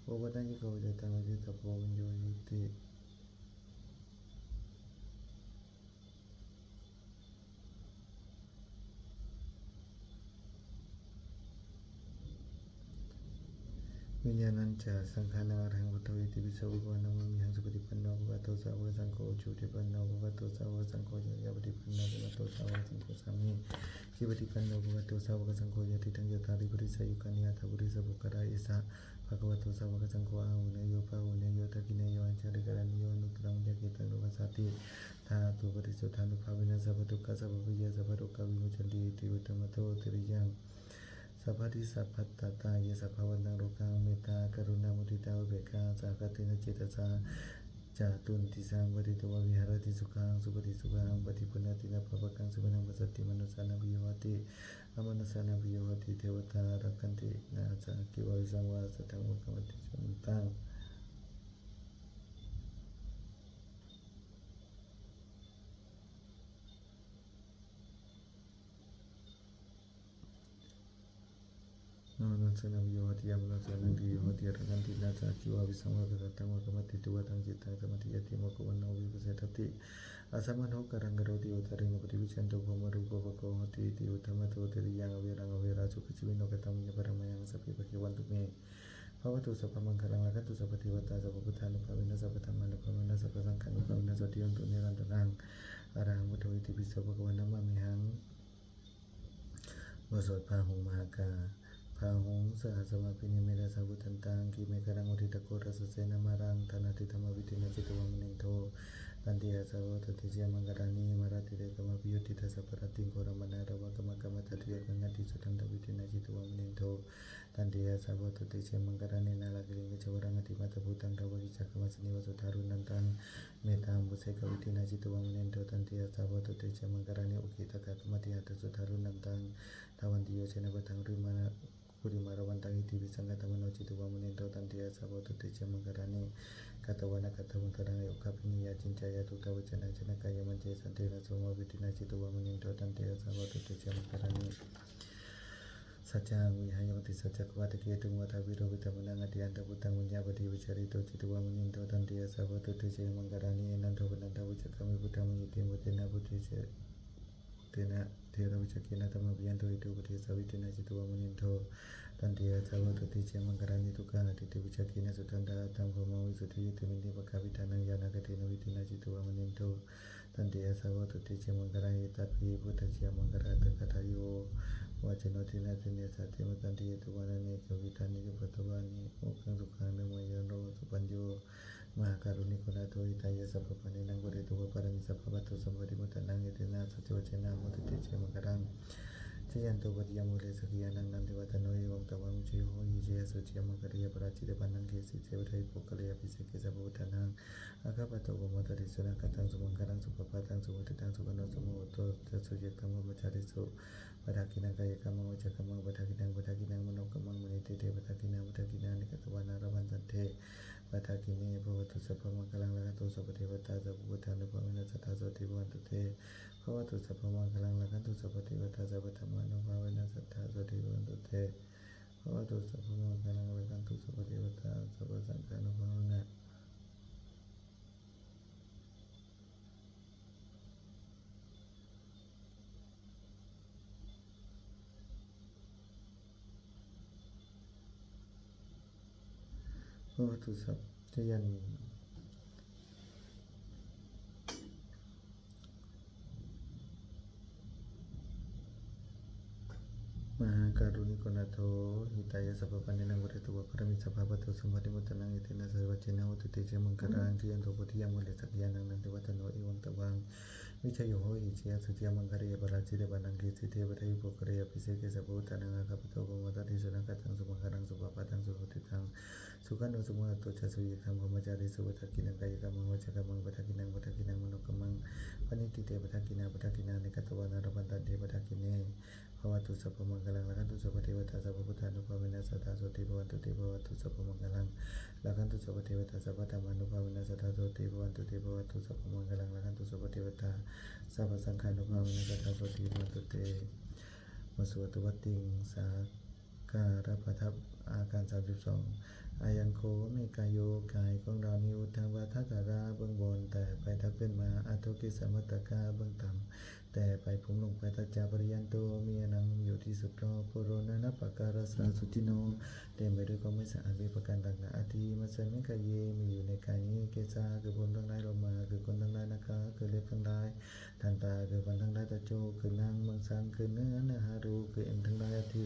Speaker 1: โอปตัญญิโกวิจตังอจิตตโพวิญโยหิติวิญญาณัญจสังขานังอรหังพุทโธอิติปิโสภะคะวะนะมามิหังสุปฏิปันโนภะคะวะโตสาวกสังโฆจุปฏิปันโนภะคะวะโตสาวกสังโฆยะปฏิปันโนภะคะวะโตสาวกสังโฆสัมมิจิปฏิปันโนภะคะวะโตสาวกสังโฆยะติตังยะตาริปุริสยุคานิอัตถปุริสปุคคาราเอสะภะคะวะโตสาวกสังโฆอาหุเนโยภาหุเนโยทักขิเนโยอัญชริกรณิโยอนุตตรังยะเกตังโลกัสสติธาตุปริสุทธานุภาเวนะสัพพทุกขาสัพพพยาสัพพโรควิมุตติติอุตตมโตติริยังสัพพทิสัพพัตตตายะสัพพวันตังโลกังเมตตากรุณามุทิตาอุเบกขาสากตินะเจตสาจาตุนติสังปริตวะวิหารติสุขังสุปฏิสุขังปฏิปุณตินะปะปะกังสุวินังวสติมนุสสานังวิโยหติอมนุสสานังวิโยหติเทวตารักขันตินาสาคิวะวิสังวาสัทธังวะกรรมติสันตังอมนุสสานังวิโยหติอมนุสสานังวิโยหติรักขันตินาสาคิวะวิสังวาสัทธังวะกรรมติตุวะตังจิตตังสมาธิยติโมกขวันโนวิปัสสิทติอาสัมมโนกรังกโรติอุตริงปฏิวิชันตุภมรูปภโกหติติอุตตมโตติริยังอเวรังอเวราสุขจิวิโนกตังวิยปรังเมหังสัพพะเกวันตุเมภวตุสัพพมังคลังละหัตตุสัพพเทวตาสัพพพุทธานุภาเวนะสัพพธรรมานุภาเวนะสัพพสังฆานุภาเวนะสติอันตุนิรันตรังอรหังพุทโธอิติปิโสภะคะวะนะมามิหังวสวดพาหุงมหากาพาหุงสหัสมาพินิเมระสังพุทันตังกิเมกรังอุทิตโกรัสเสนามารังธนาติธรรมวิตินะจิตวัมนิโทตันติอาสาวตติเจมังกรานีมาราติเรกมปิโยติทัสสะปรติงโกรมนาระวะกมกรรมตัติยกังติสุทันตวิตินะจิตวัมนิโทตันติอาสาวตติเจมังกรานีนาลากิลิงเจวรังติมัตพุตังระวะกิจักขมัสนิวสุทารุนันตังเมตังบุเสกวิตินะจิตวัมนิโทตันติอาสาวตติเจมังกรานีอุกิตกะกมติหัตสุทารุนันตังทวันติโยเชนะปะทังริมานะกุริมาระวันตังอิติวิสังกตมโนจิตวัมนิโทตันติอาสาวตติเจมังกรานีกัตวนากัตวังครังโยคาปินิยาจินจายาตุตวจนะชนะกายมันเจสันเทนะโสมวิตินาจิตวามนิโตตันเตอสาวตุเตเจมังครังสัจจังวิหายมติสัจจกวัตเกตุวัฏวิโรวิตมนังอติยันตพุตังวิญญาปฏิวิจาริโตจิตวามนิโตตันเตอสาวตุเตเจมังครังนันโทปนันทวิจกามิพุทธังมิติมุตเตนะพุทธิเจเตนะเทระวิจกินะธรรมวิยันโตอิตุปฏิสาวิตินะจิตวามนิโตตันติอาสาวตุติเจมังครังนิทุกานาติติวิจกินะสุตันตาตังพมวิสุทธิติมินิปะกาวิตานังยานากตินวิตินะจิตวามนิโตตันติอาสาวตุติเจมังครังตัพพิพุทธเจมังครัตกถาโยวาจโนตินะติเนสัตติมตันติตุวานะเนกวิตานิปัตตวานิโมกังสุขังนโมยโนสุปัญโยมหาการุณิโกนาโทอิตายะสัพพปะเนนังบริตุวะปะระมิสัพพะตุสัมปติมุตตะนังเยตินะสัจจวเจนะมุตติเจมังครังเท ชยันโตปฏิยามุเลสกิยานังนันทิวัตโนเอวังตวังเจโหยิเจยสุจิยมังคริยปราชิตปันนังเกสิเจวไทยปุกะเลยปิเสกิสัพพุทธานังอาคาปโตโกมตติสุนังกัตังสุมังคลังสุปปะตังสุวุติตังสุขโนสุโมโตจะสุเยตังมัจจาริสุปะทากินังกายกรรมังวจกรรมังปะทากินังมโนกรรมังมณิเตเตปะทากินังนิกตวานาระวันตันเทปะทากิเนภวตุสัพพมังคลังละกตุสัพพเทวตาสัพพุทธานุภาเวนะสัทธาโสติภวันตุเตภวตุสัพพมังคลังละกตุสัพพเทวตาสัพพธรรมานุภาเวนะสัทธาโสติภวันตุเตภวตุสัพพมังคลังละกตุสัพพเทวตาสัพพสังฆานุภาเวนะภวตุสัพชยันมหาการุณิโกนาโถหิตายะสัพพปันนินังวเรตุวะปรมิสัพพะปะโตสัมปติมุตตนังอิตินะสวัจเจนะโหติเตเจมังคลังที่ยันโตปุถิยมุเลสักยานังนันติวัตโนเอวังตวังวิชยโยโหอิเจยสุจิยมังคริยปราชิตปันนังเกสิเทวไทยปุกะเลยปิเสกิสัพพุทธานังอาคาปโตโกมตติสุนังกัตังสุมังคลังสุปปะตังสุวุติตังสุขันโนสุโมโตจะสุเยธังพรหมจาริสุปะทากินังกายกรรมังวจกรรมังปะทากินังมโนกรรมังปณิติเตปะทากินานิกตวานาระปันตันเตปะทากิเนภวตุสัพพมังคลังละกันตุสัพพเทวตาสัพพพุทธานุภาเวนะสัทธาโสติภวันตุเตภวตุสัพพมังคลังละกันตุสัพพเทวตาสัพพธรรมานุภาเวนะสัทธาโสติภวันตุเตภวตุสัพพมังคลังละกันตุสัพพเทวตาสัพพสังฆานุภาเวนะสัทธาโสติภวันตุเตมสุวัตวัตติงสาการะประทับอาการ32อายังโคมีกายโยกายของเรานิวทางวัฏกราเบื้องบนแต่ไปทักขึ้นมาอทุกิสมัตตกาเบื้องต่ำแต่ไปผมลงไปตัจจาปริยันโตมีอนังอยู่ที่สุดรอปุโรนะนัปปการสาสุจิโนเต็มไปด้วยความไม่สะอาดมีประการต่างๆอาทิมัสมิกายเยมีอยู่ในกายนี้เกจาคือผมทั้งหลายลงมาคือคนทั้งหลายนะคะคือเล็บทั้งหลายทันตาคือฟันทั้งหลายตะโจคือนางมังสังคือเนื้อหารูคือเอ็นทั้งหลายอาทิ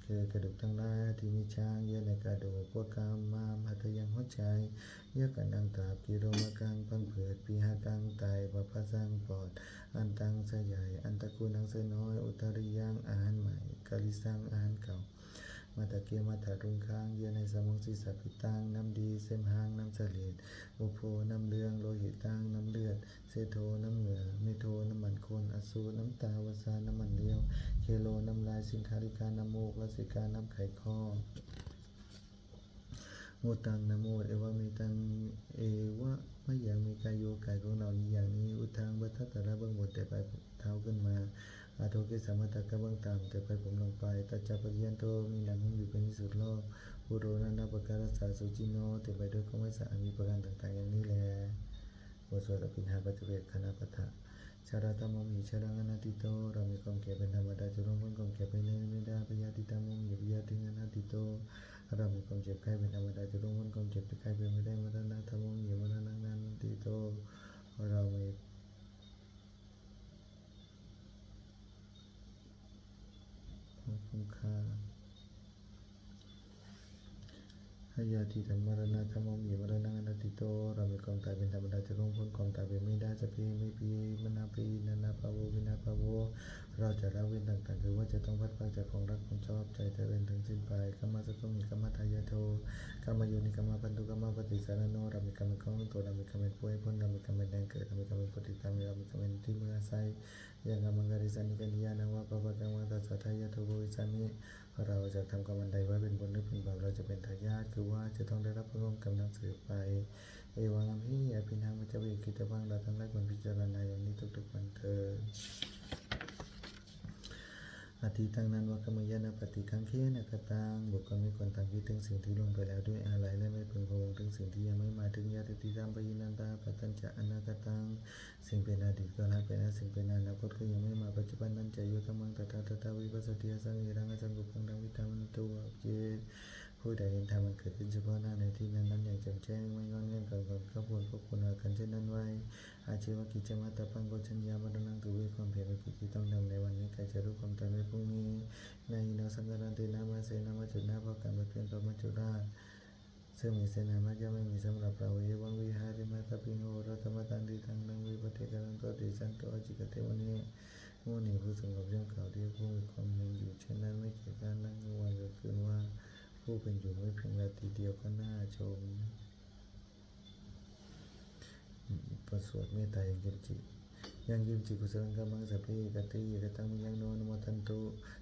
Speaker 1: คือกระดูกทั้งหลายที่มีช้างเยื่อในกระดูกพวกกามมามหัตยังหัวใจเยื่อกันดังตาบกิโรมกังพังเผือดปีหากังไตปะพะสังปอดอันตังเสใหญ่อันตะกูนังเสน้อยอุตริยังอาหารใหม่กาลิสังอาหารเก่ามาตะเกียมาถารุงค้างเยื่อในสมองศีรษะปิตังน้ำดีเส้นหางน้ำเสลดโอโพน้ำเลืองโลหิตตังน้ำเลือดเซโทน้ำเหงื่อเมโทน้ำมันคนอสูน้ำตาวสาน้ำมันเลี้ยวเคโลน้ำลายสิงคาริกาน้ำมูกวสิกาน้ำไขข้อมูตังนะโมเอวะเมตังเอวะไม่อย่างมีกายโยกายของเรานี้อย่างนี้อุทังบัตตะระเบื้องบนแต่ไปเท้าขึ้นมาอาโทกิสามัตตะกะเบื้องต่ำแต่ไปผมลงไปตัจจปริยันโตมีหนังหุ้มอยู่เป็นที่สุดโลกปุโรนันทปการสาสุจิโนแต่ไปด้วยความไม่สะอาดมีประการต่างๆอย่างนี้แลบทสวดอภินหาปัจเจกคณะปะทะชาราตมมิชารังอนัตติโตเรามีความแก่เป็นธรรมดาจะร่วมพ้นความแก่ไปในไม่ได้ปยาติตามมิปยาติอนัตติโตเรามีความเจ็บไข้เป็นธรรมดาจะร่วมพ้นความเจ็บไข้เป็นไม่ได้มรณะธรรมมิมรณะนันติโตเรามีความคุ้มค่าหายาติธรรมรณะธรรมมิมรณะนันติโตเรามีความตายเป็นธรรมดาจะร่วมพ้นความตายเป็นไม่ได้จะพีไม่พีมนาพีนานาภาโววินาภาโวเราจะละเว้นต่างๆคือว่าจะต้องพัดพาจากของรักของชอบใจจะเป็นถึงสิ้นไปกรรมสกุลมีกรรมทายาโทกรรมโยนิกรรมพันธุกรรมปฏิสารโนเรามีกรรมเป็นของตัวเรามีกรรมเป็นผู้ให้พ้นเรามีกรรมเป็นแดงเกิดเรามีกรรมเป็นปฏิตามเรามีกรรมเป็นที่เมื่ออาศัยยังกรรมังการิสันนิกัญญาณังว่าปะปะกังวัตสัทธายาโทโบวิสามิเราจะทำกรรมอันใดไว้เป็นบุญหรือเป็นบาปเราจะเป็นทายาทคือว่าจะต้องได้รับผลร่วมกรรมนั้นสืบไปเอวังอภิอภินังมัจจวิกิตวังเราทั้งหลายควรพิจารณาอย่างนี้ทุกๆวันเถิดอธิตังนั้นว่ากรรมยานาปฏิคังเขนะกตังบุคคลไม่ควรทำคิดถึงสิ่งที่ล่วงไปแล้วด้วยอาลัยและไม่พึงพะวงถึงสิ่งที่ยังไม่มาถึงญาติธรรมปยินันตาปัตตัญจะอนาคตังสิ่งเป็นอดีตก็ละไปแล้วสิ่งเป็นอนาคตก็ยังไม่มาปัจจุบันนั้นจะโยธรรมังตถาตถาวิปัสสติสังเวรังอสังกุปังดังวิตามันตัวเจผู้ใดเห็นธรรมมันเกิดขึ้นเฉพาะหน้าในที่นั้นอย่างแจ่มแจ้งไม่งอนเงื่อนก่อนข้าพเจ้าคุณอากันเช่นนั้นไว้อาชีวกิจมาตาปังโกชัญญามรณังถือวิความเพียรกิจที่ต้องทำในวันนี้ใครจะรู้ความตายในพรุ่งนี้ในอินาสังกัรันตินามาเสนามาจุนาเพราะการเปลี่ยนพระมัจจุราชซึ่งมีเสนามากย่อมไม่มีสำหรับเราเอวังวิหาริมาตาปิโหรัตมตันติทังนังวิปเทกังตัวติสันโตจิกเทวนี โง่หนีผู้สงบย่อมกล่าวเรียกผู้มีความเห็นอยู่เช่นนั้นไม่เกี่ยวกันนั่งวันก็คืนว่าผู้เป็นอยู่ไม่เพียงนาทีเดียวก็น่าชมประสวดเมตตาอย่างเต็มจิตยังยิมจิกุศลกัมมังสัพเพกติเยกตังมิยังโนนโมทันตุ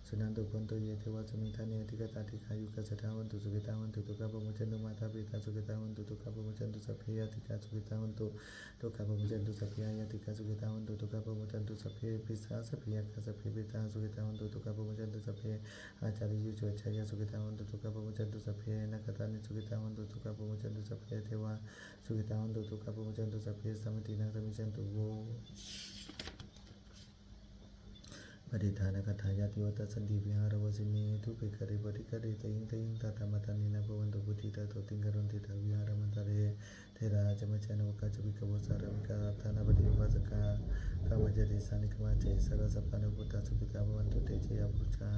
Speaker 1: สุนันตุคนตุเยเทวะสมิทานิติกตาติขายุกัสสะทาวันตุสุขิตาวันตุตุกะปะมุจจันตุมาตาปิตาสุขิตาวันตุตุกะปะมุจจันตุสัพเพยติกาสุขิตาวันตุตุกะปะมุจจันตุสัพเพยติกาสุขิตาวันตุตุกะปะมุจจันตุสัพเพปิสาสัพเพยกะสัพเพปิตาสุขิตาวันตุตุกะปะมุจจันตุสัพเพอาจาริยุจวัชยสุขิตาวันตุตุกะปะมุจจันตุสัพเพนักตานิสุขิตาวันตุตุกะปะมุจจันตุสัพเพเทวะสุขิตาวันตุตุกะปะมุจจันตุสัพเพสัมมตินังสมิจจันตุโวปฏิทานกถายาติวัตสันติวิหารวสินีทุเปกริปฏิกริตยิงตยิงตาธรรมตานินาภวันตุพุทธิตาโตติงกรณติตาวิหารมันตาเรเทราจมจานวกาจวิกวสารวิกาธานาปฏิอุปาสกากามจริสานิกมาเจสารสัพพานุพุทธสุขิตาภวันตุเตเจยปุชา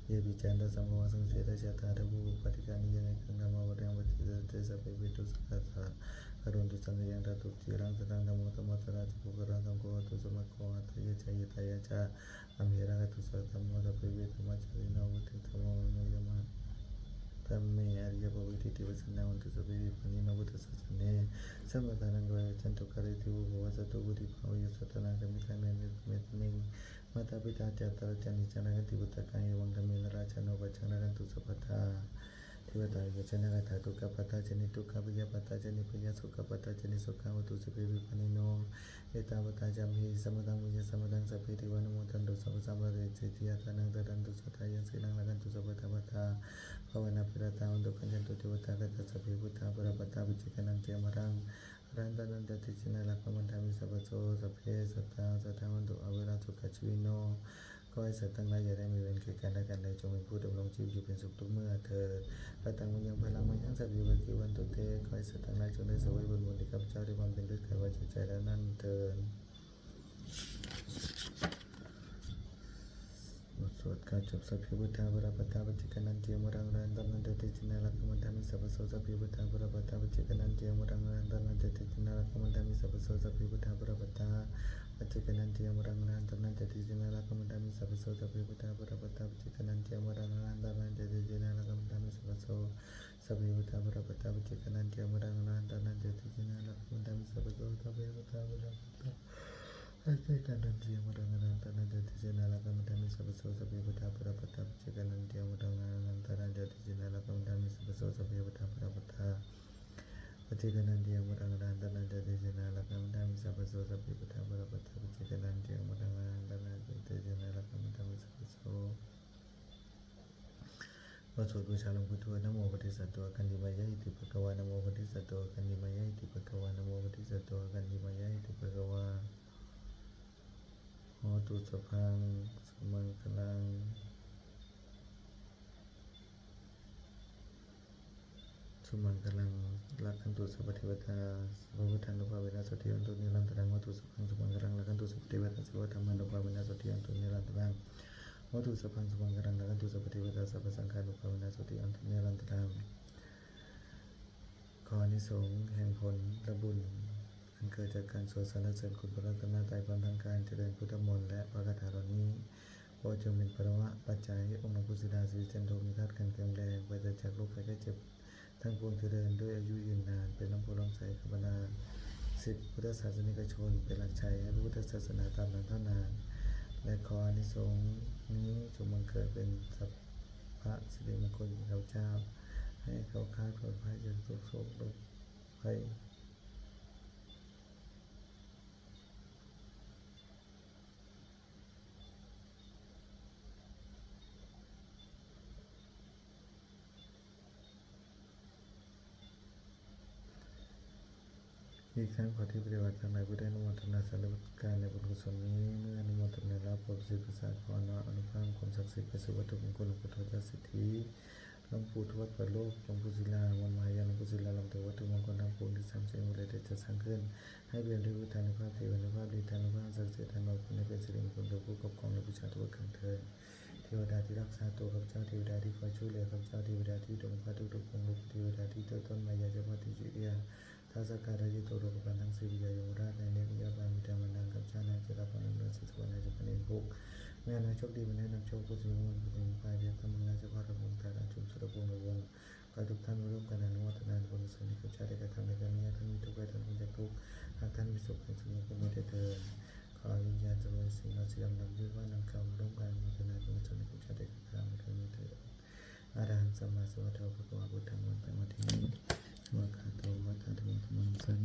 Speaker 1: เยบิจันตสัมภวสังเสรจตาระบุปฏิกานิยังกังธรรมวรังวัติเตสัพเพปิตุสักขะกรุณตุสังยังตตุจิรังสตังธรรมธรรมตราจิปุกรังสังโฆตุสมัคโฆอัตยะจายตายะจาอเมรังตุสัตธรรมสัพเพเวธรรมจาริโนวุติธรรมโนยมะธัมเมอริยภวิติเทวสันนาวันตุสัพเพวิปันนิโนวุตสัสสเนสัมปทานังกายจันตุกริติวุภวสัตตุวุติภาวยสัตตนังกมิตานันเมตนิงมาตาปิตาจาตระจันนิจานังติบุตตะกังเอวังธรรมินราชโนปัจจังนันตุสัพพทาเทวตาเยชนะกถาตุกปตาจนิตุกปยปตาจนิปยสุขปตาจนิสุขาวตุสัพเพวิปันนิโนเอตาวตาจามหิสมดังวิยสมดังสัพเพเทวานุโมทันตุสัพพสัมปะเรเจติยาตานังตรันตุสัทธายันสีนังละกันตุสัพพะทวตาภาวนาปิรตาวันตุกัญจันตุเทวตากตสัพเพพุทธาปรปตาวิจิกนันเตมรังรันตันตติจินาลักขมันธามิสัพพโสสัพเพสัตตาสัทธาวันตุอเวราสุขชีวิโนขอให้สัตว์ทั้งหลายอย่าได้มีเวรแก่กันและกันเลยจงเป็นผู้ดำรงชีวิตอยู่เป็นสุขทุกเมื่อเถิดพระตังมุยังพลังมัยังสัพพิวกิวันตุเตขอให้สัตว์ทั้งหลายจงได้เสวยบุญที่ข้าพเจ้าได้บำเพ็ญด้วยกายวาจาใจและนั่นเถิดสวดการจบสัพพิพุทธาปรปตาปจิกนันเตียมรังรันตันนันเตติจินาลักขมันธามิสัพพโสสัพพิพุทธาปรปตาปจิกนันเตียมรังรันตันนันเตติจินาลักขมันธามิสัพพโสสัพพิพุทธาปรปตาปจิกนันเตียมรังรันตันนันเตติจินาลักขมันธามิสัพพโสสัพพิพุทธาปรปตาปจิกนันเตียมรังรันตันนันเตติจินาลักขมันธามิสัพพโสสัพพิพุทธาปรปตาปจิกนันเตียมรังรันตันนันเตติจินาลักขมันธามิสัพพโสสัพพิพุทธาปรปตาอาเจกันนันเทียมรังนันตานันเดติเจนาลักขมันธามิสัพพโสสัพพิพุทธาปรปตาเจกันนันเทียมรังนันตานันเดติเจนาลักขมันธามิสัพพโสสัพพิพุทธาปรปตาเจกันนันเทียมรังนันตานันเดติเจนาลักขมันธามิสัพพโสสัพพิพุทธาปรปตาเจกันนันเทียมรังนันตานันเดติเจนาลักขมันธามิสัพพโสบทสวดบูชาหลวงปู่ทวดนะโมปฏิสัตว์กันดิมายะอิติภะคะวานะโมปฏิสัตว์กันดิมายะอิติภะคะวานะโมปฏิสัตว์กันดิมายะอิติภะคะวาโหตุสัพพังสมังคลังสุมังคลังลักขันตุสัพพเทวตาสัพพุทธานุภาเวนะสติยันตุนิรันตรังวัตถุสัพพังสุมังคลังลักขันตุสัพพเทวตาสัพพธรรมานุภาเวนะสติยันตุนิรันตรังวัตถุสัพพังสุมังคลังลักขันตุสัพพเทวตาสัพพสังฆานุภาเวนะสติยันตุนิรันตรังขออานิสงส์แห่งผลและบุญอันเกิดจากการสวดสรรเสริญคุณพระรัตนตรัยพร้อมทั้งการเจริญพุทธมนต์และพระคาถาเหล่านี้ขอจงเป็นปรมปัจจัยให้องค์หลวงปู่ศิลาสิริจันโทมีธาตุกันแข็งแรงปราศจากโรคภัยไข้เจ็บทั้งปวงเจริญด้วยอายุยืนนานเป็นลำโพลำใสขบรรดาศิษย์พุทธศาสนิกชนเป็นหลักชัยให้พระพุทธศาสนาตามหลังเท่านานและขออานิสงส์นี้จงบังเกิดเป็นสัพพะสิริมงคลแก่ข้าพเจ้าให้เขาค้าปลอดภัยจากทุกโศกโรคภัยอีกครั้งขอที่ปฏิบัติทั้งหลายผู้ได้อนุโมทนาสาธุการในบุญกุศลนี้เมื่ออนุโมทนาแล้วพบสิทธิประสาทขอน้อมอนุภาพความศักดิ์สิทธิ์ไปสู่วัตถุมงคลหลวงปู่ทวดสิทธิหลวงปู่ทวดเปิดโลกหลวงปู่ศิลาวันมหายานหลวงปู่ศิลาลำตัววัตถุมงคลทั้งปวงที่30องค์เลยได้จัดสร้างขึ้นให้เป็นด้วยพุทธานุภาพเทวานุภาพฤทธานุภาพศักดิ์สิทธิ์ธรรมคุณให้เป็นสิริมงคลแก่ผู้ครอบครองและบูชาทุกครั้งเถิดเทวดาที่รักษาตัวข้าพเจ้าเทวดาที่คอยช่วยเหลือข้าพเจ้าเทวดาที่ดลพระทุกๆองค์เทวดาที่เติมต้นมายาเจ้าพ่อติจุเอียท้าสการะยิโตโรกบันทั้งสี่วิญญาณยมราชในเนรยาบาลวิดามันังข้าพเจ้าในเจริญพรในเมืองสิทธิวันในจักรเนรภุ โชคดีมันให้นำโชคผู้สูงอายุผู้สูงวัยเรียกทำมือนาจะพาระวงตาชุมสุรพงษ์ระวงขอทุกท่านร่วมกันอนุโมทนาบุญกุศลที่ข้าพเจ้าได้กระทำในครั้งนี้ท่านมีทุกข์ใดท่านพ้นจากทุกข์หากท่านมีสุขในสุขก็มีได้เถิดขอวิญญาณจำนวนสิ่งเราเสื่อมนำด้วยว่านำกรรมร่วมกันอนุโมทนาบุญกุศลที่ข้าพเจ้าได้กระทำในครั้งนี้เถิดอะระหังสัมมาสัมพุทโธภะคะวะพุทธังวันตังวันทิวะคาโตวะตาธรรมธัมมังสรณ